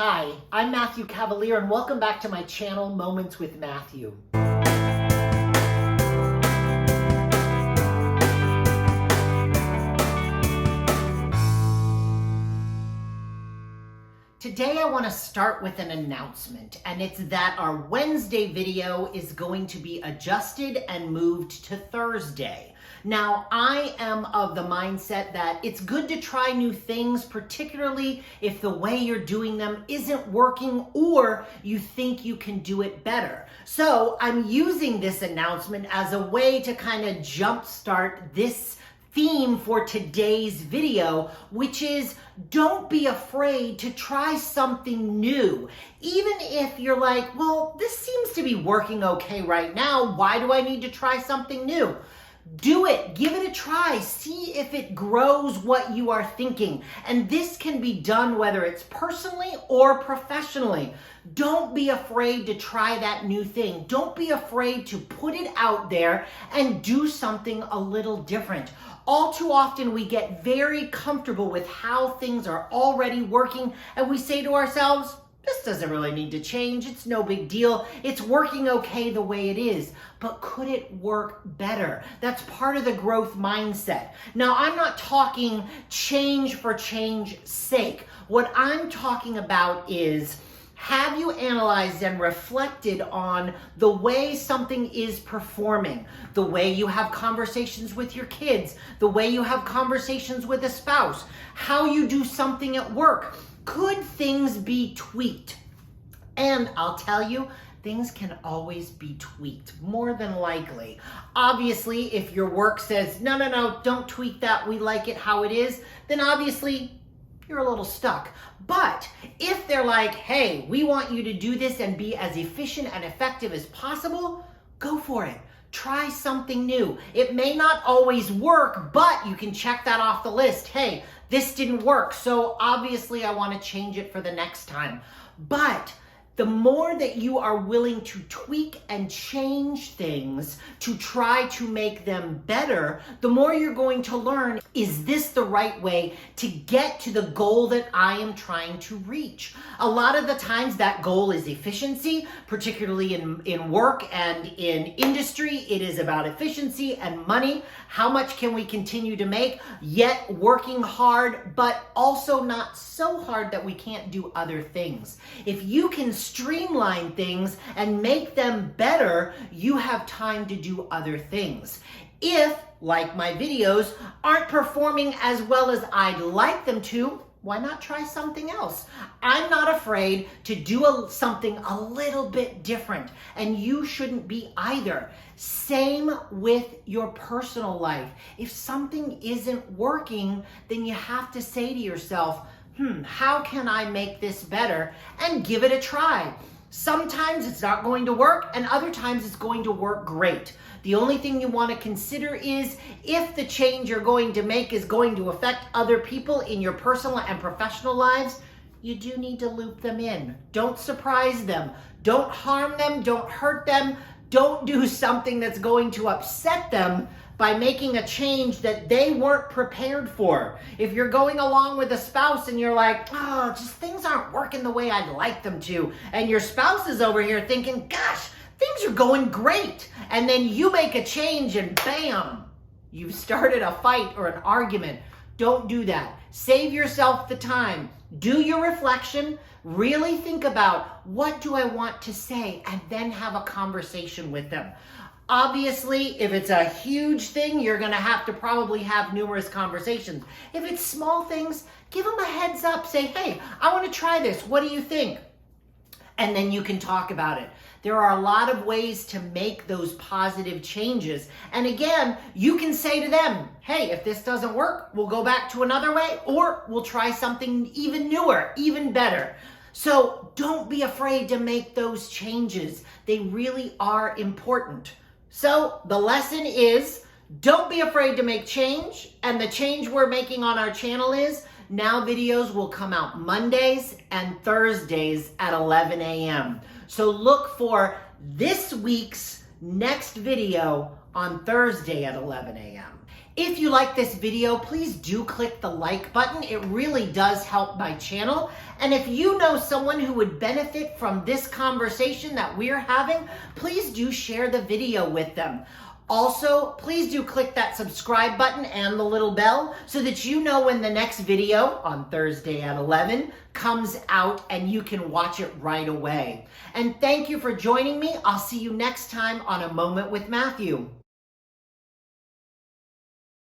Hi, I'm Matthew Cavalier and welcome back to my channel, Moments with Matthew. Today I want to start with an announcement, and it's that our Wednesday video is going to be adjusted and moved to Thursday. Now, I am of the mindset that it's good to try new things, particularly if the way you're doing them isn't working or you think you can do it better. So I'm using this announcement as a way to kind of jumpstart this theme for today's video, which is don't be afraid to try something new. Even if you're like, well, this seems to be working okay right now, why do I need to try something new? Do it, give it a try, see if it grows what you are thinking. And this can be done whether it's personally or professionally. Don't be afraid to try that new thing. Don't be afraid to put it out there and do something a little different. All too often we get very comfortable with how things are already working and we say to ourselves, this doesn't really need to change. It's no big deal. It's working okay the way it is. But could it work better? That's part of the growth mindset. Now, I'm not talking change for change's sake. What I'm talking about is, have you analyzed and reflected on the way something is performing, the way you have conversations with your kids, the way you have conversations with a spouse, how you do something at work? Could things be tweaked? And I'll tell you, things can always be tweaked, more than likely. Obviously, if your work says, no, don't tweak that, we like it how it is, then obviously you're a little stuck. But if they're like, hey, we want you to do this and be as efficient and effective as possible, go for it. Try something new. It may not always work, but you can check that off the list. Hey, this didn't work, so obviously I want to change it for the next time. But the more that you are willing to tweak and change things to try to make them better, the more you're going to learn, is this the right way to get to the goal that I am trying to reach? A lot of the times that goal is efficiency, particularly in work and in industry. It is about efficiency and money. How much can we continue to make, yet working hard, but also not so hard that we can't do other things. If you can streamline things and make them better, you have time to do other things. If, like my videos, aren't performing as well as I'd like them to, why not try something else? I'm not afraid to do something a little bit different, and you shouldn't be either. Same with your personal life. If something isn't working, then you have to say to yourself, how can I make this better? And give it a try. Sometimes it's not going to work, and other times it's going to work great. The only thing you want to consider is if the change you're going to make is going to affect other people in your personal and professional lives, you do need to loop them in. Don't surprise them. Don't harm them. Don't hurt them. Don't do something that's going to upset them by making a change that they weren't prepared for. If you're going along with a spouse and you're like, oh, just things aren't working the way I'd like them to, and your spouse is over here thinking, gosh, things are going great, and then you make a change and bam, you've started a fight or an argument. Don't do that. Save yourself the time. Do your reflection. Really think about, what do I want to say? And then have a conversation with them. Obviously, if it's a huge thing, you're going to have to probably have numerous conversations. If it's small things, give them a heads up. Say, hey, I want to try this. What do you think? And then you can talk about it. There are a lot of ways to make those positive changes. And again, you can say to them, hey, if this doesn't work, we'll go back to another way, or we'll try something even newer, even better. So don't be afraid to make those changes. They really are important. So the lesson is, don't be afraid to make change. And the change we're making on our channel is, now videos will come out Mondays and Thursdays at 11 a.m. So look for this week's next video on Thursday at 11 a.m. If you like this video, please do click the like button. It really does help my channel. And if you know someone who would benefit from this conversation that we're having, please do share the video with them. Also, please do click that subscribe button and the little bell so that you know when the next video on Thursday at 11 comes out and you can watch it right away. And thank you for joining me. I'll see you next time on A Moment with Matthew.